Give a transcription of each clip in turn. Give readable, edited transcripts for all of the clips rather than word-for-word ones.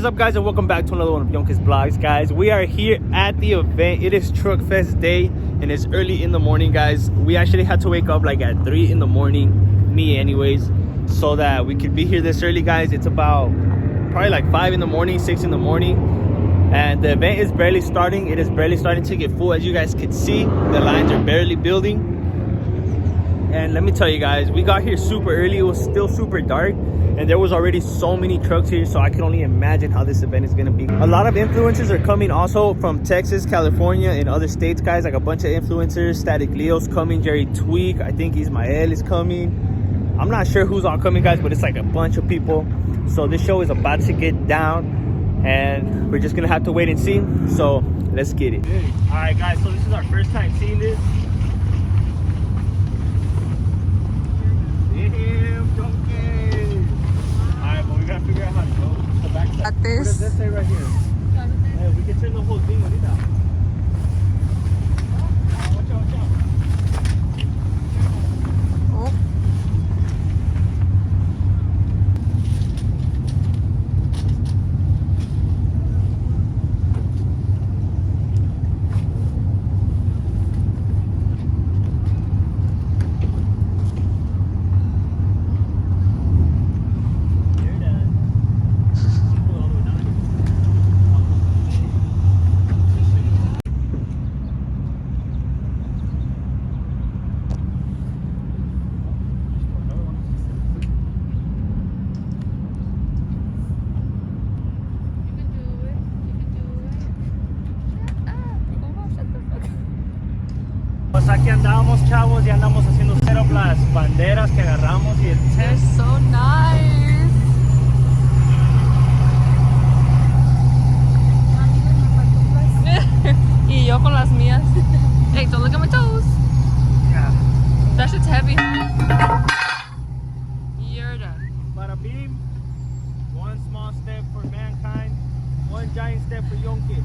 up, guys, and welcome back to another one of Yonke's vlogs, guys. We are here at the event. It is Truck Fest day and it's early in the morning, guys. We actually had to wake up like at 3 in the morning, me anyways, so that we could be here this early, guys. It's about probably like 5 in the morning, 6 in the morning, and the event is barely starting. It is barely starting to get full. As you guys can see, the lines are barely building. And let me tell you guys, we got here super early. It was still super dark and there was already so many trucks here, so I can only imagine how this event is gonna be. A lot of influencers are coming also from Texas, California, and other states, guys. Like a bunch of influencers. Static Leo's coming, Jerry Tweak, I think Ismael is coming. I'm not sure who's all coming, guys, but it's like a bunch of people. So this show is about to get down and we're just gonna have to wait and see. So let's get it. All right, guys, so this is our first time seeing this. Figure out how to go. The back side. What does that say right here? Hey, we can turn the whole thing on it out. Watch out, watch out. Oh. Pues aquí andábamos, chavos, y andamos haciendo setup las banderas que agarramos y el tent. They're so nice. Y yo con las mías. Hey, don't look at my toes. Yeah. That shit's heavy. You're done. Bada beam. One small step for mankind, one giant step for Yonke.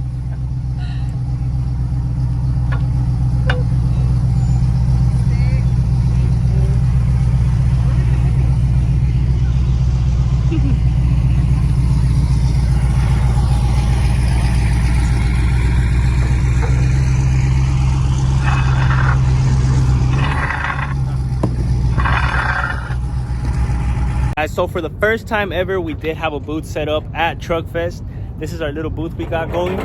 So for the first time ever, we did have a booth set up at Truck Fest. This is our little booth we got going.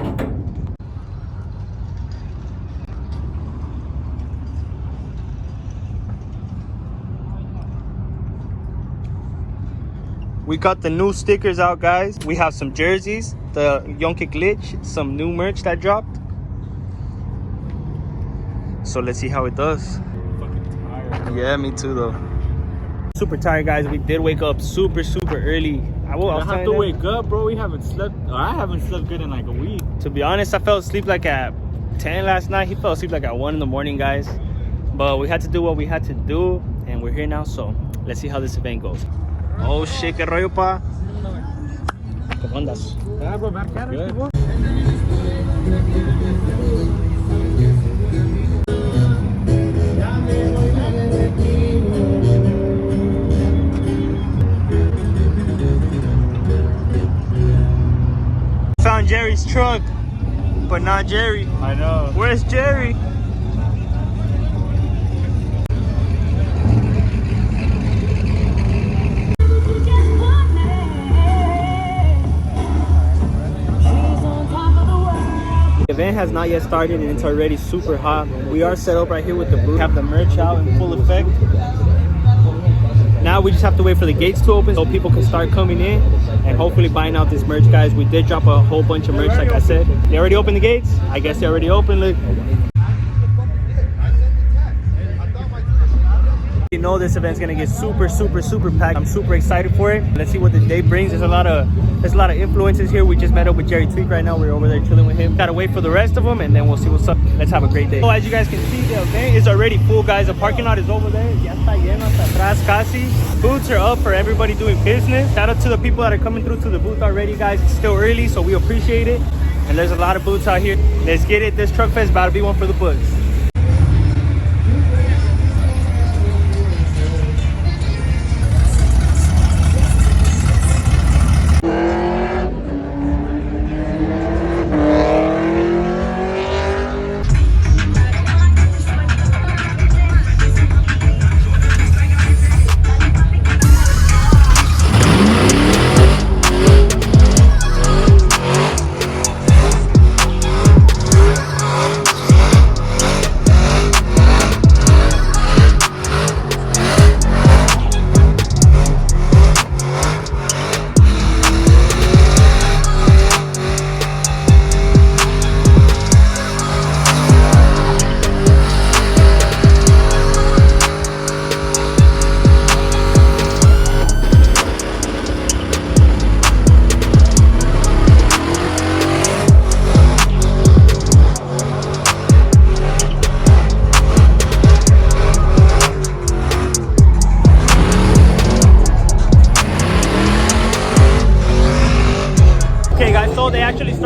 We got the new stickers out, guys. We have some jerseys, the Yonke glitch, some new merch that dropped. So let's see how it does. Fucking tired. Yeah, me too though. Super tired, guys. We did wake up super early. I have to wake up, bro. We haven't slept, or I haven't slept good in like a week. To be honest, I fell asleep like at 10 last night. He fell asleep like at 1 in the morning, guys. But we had to do what we had to do, and we're here now. So let's see how this event goes. Oh shit, que rollo, pa? ¿Cómo andas? Good. Found Jerry's truck, but not Jerry. I know. Where's Jerry? The event has not yet started and it's already super hot. We are set up right here with the booth. We have the merch out in full effect. Now we just have to wait for the gates to open so people can start coming in and hopefully buying out this merch, guys. We did drop a whole bunch of merch, like I said. They already opened the gates? I guess they already opened. Look. You know this event's gonna get super packed. I'm super excited for it. Let's see what the day brings. There's a lot of influencers here. We just met up with Jerry Tweak right now. We're over there chilling with him. Gotta wait for the rest of them and then we'll see what's up. Let's have a great day. So as you guys can see, the event is already full, guys. The parking lot is over there. Ya está lleno hasta atrás casi. Booths are up for everybody doing business. Shout out to the people that are coming through to the booth already, guys. It's still early, so we appreciate it. And there's a lot of booths out here. Let's get it. This Truck Fest about to be one for the books.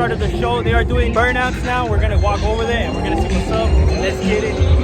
started the show. They are doing burnouts now. We're gonna walk over there and we're gonna see what's up. Let's get it.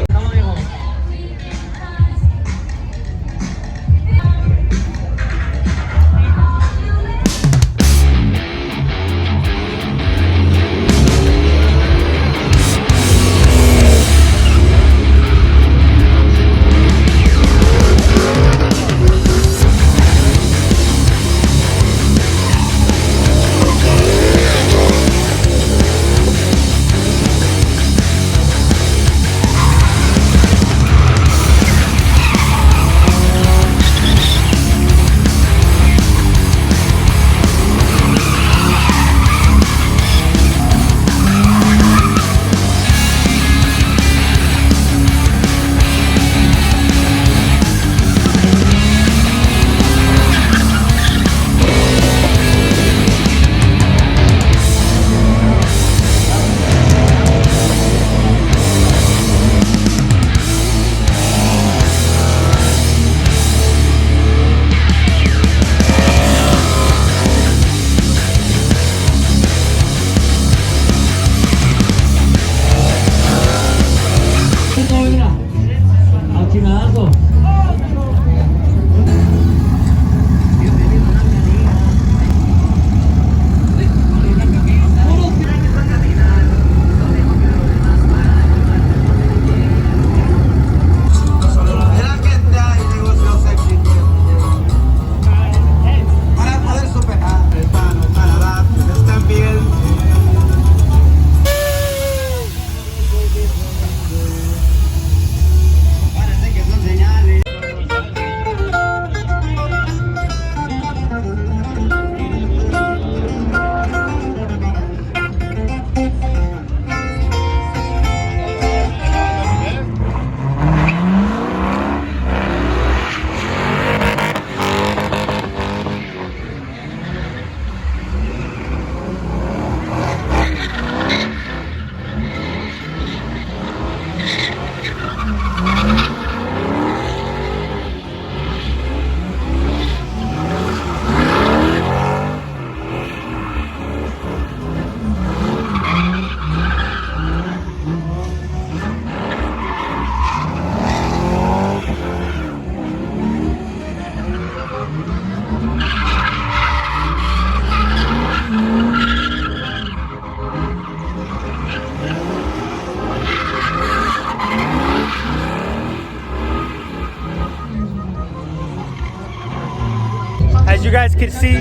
As you guys can see,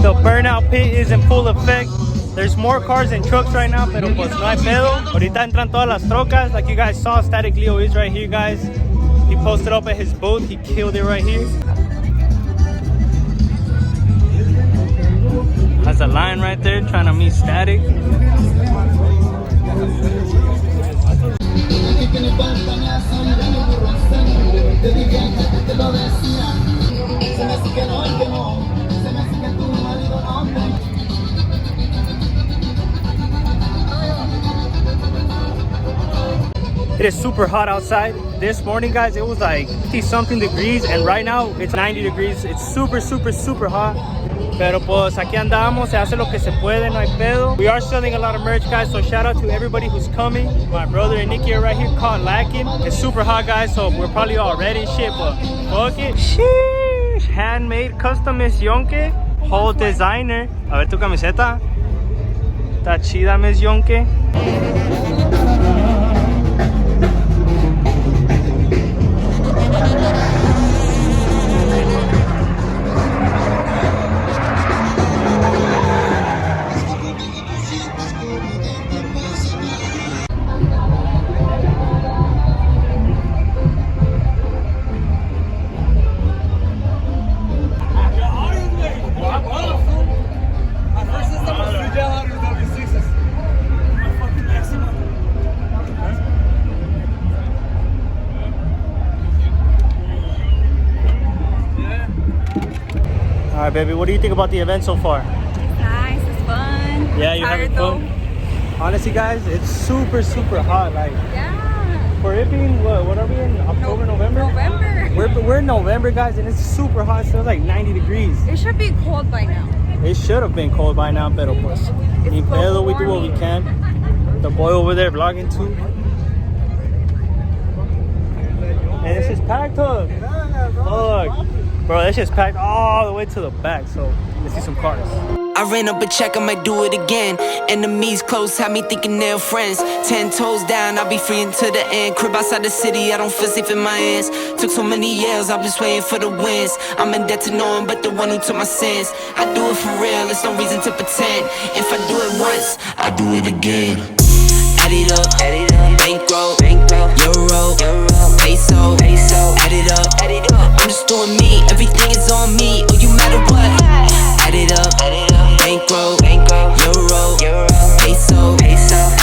the burnout pit is in full effect. There's more cars and trucks right now, pero pues no hay pedo. Ahorita entran todas las trocas. Like you guys saw, Static Leo is right here, guys. He posted up at his booth. He killed it right here. Has a line right there trying to meet Static. It is super hot outside. This morning, guys, it was like 50 something degrees, and right now it's 90 degrees. It's super hot. Pero pues aquí andamos, se hace lo que se puede, no hay pedo. We are selling a lot of merch, guys, so shout out to everybody who's coming. My brother and Nikki are right here caught lacking. It's super hot, guys, so we're probably all ready and shit, but fuck it. Sheesh. Handmade, custom Miss Yonke, whole designer. A ver tu camiseta. Está chida, Miss Yonke. All right, baby, what do you think about the event so far? It's nice, it's fun. Yeah, you're having fun? Honestly, guys, it's super hot. Like, yeah. For it being, what are we in? October, November? November. We're in November, guys, and it's super hot. So it's like 90 degrees. It should be cold by now. It should have been cold by now, pero pues, ni pedo, we do what we can. The boy over there vlogging too. Hey, this is packed up. Look, bro, this shit's packed all the way to the back. So let's see some cars. I ran up a check, I might do it again. Enemies close, had me thinking they're friends. 10 toes down, I'll be free until the end. Crib outside the city, I don't feel safe in my hands. Took so many years, I'm just waiting for the wins. I'm in debt to no one but the one who took my sins. I do it for real, there's no reason to pretend. If I do it once, I do it again. Add it up, bankroll, euro, peso, add it up. I'm just doing me, everything is on me. Oh, you matter what? Add it up, bankroll, euro, peso,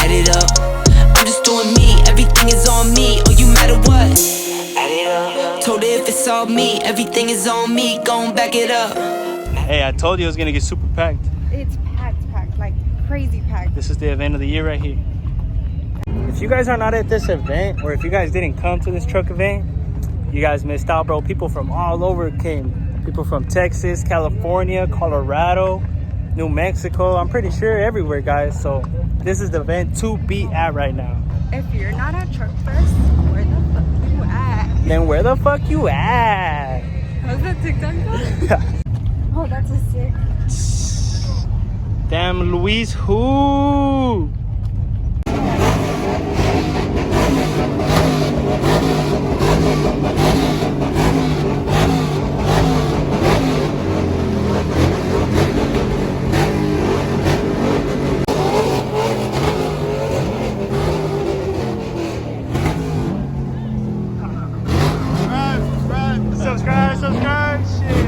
add it up. I'm just doing me, everything is on me. Oh, you matter what? Add it up. Told her if it's all me, everything is on me. Gon' back it up. Hey, I told you it was gonna get super packed. It's packed, like crazy packed. This is the event of the year right here. If you guys are not at this event, or if you guys didn't come to this truck event, you guys missed out, bro. People from all over came. People from Texas, California, Colorado, New Mexico. I'm pretty sure everywhere, guys. So this is the event to be at right now. If you're not at Truck Fest, where the fuck you at? Then where the fuck you at? How's that TikTok go? Oh, that's a sick. Damn, Luis, who? Subscribe, shit.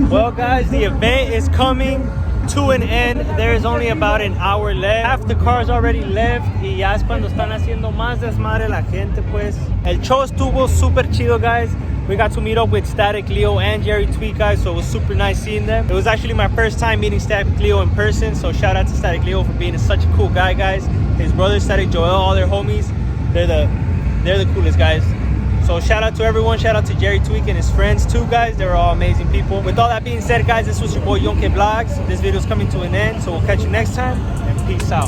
Well, guys, the event is coming to an end. There is only about an hour left. Half the cars already left y ya es cuando están haciendo más desmadre la gente, pues. El show estuvo super chido, guys. We got to meet up with Static Leo and Jerry Tweet, guys, so it was super nice seeing them. It was actually my first time meeting Static Leo in person, so shout out to Static Leo for being such a cool guy, guys. His brother, Static Joel, all their homies, they're the coolest guys. So shout out to everyone. Shout out to Jerry Tweak and his friends too, guys. They're all amazing people. With all that being said, guys, this was your boy Yonke Vlogs. This video is coming to an end, so we'll catch you next time, and peace out.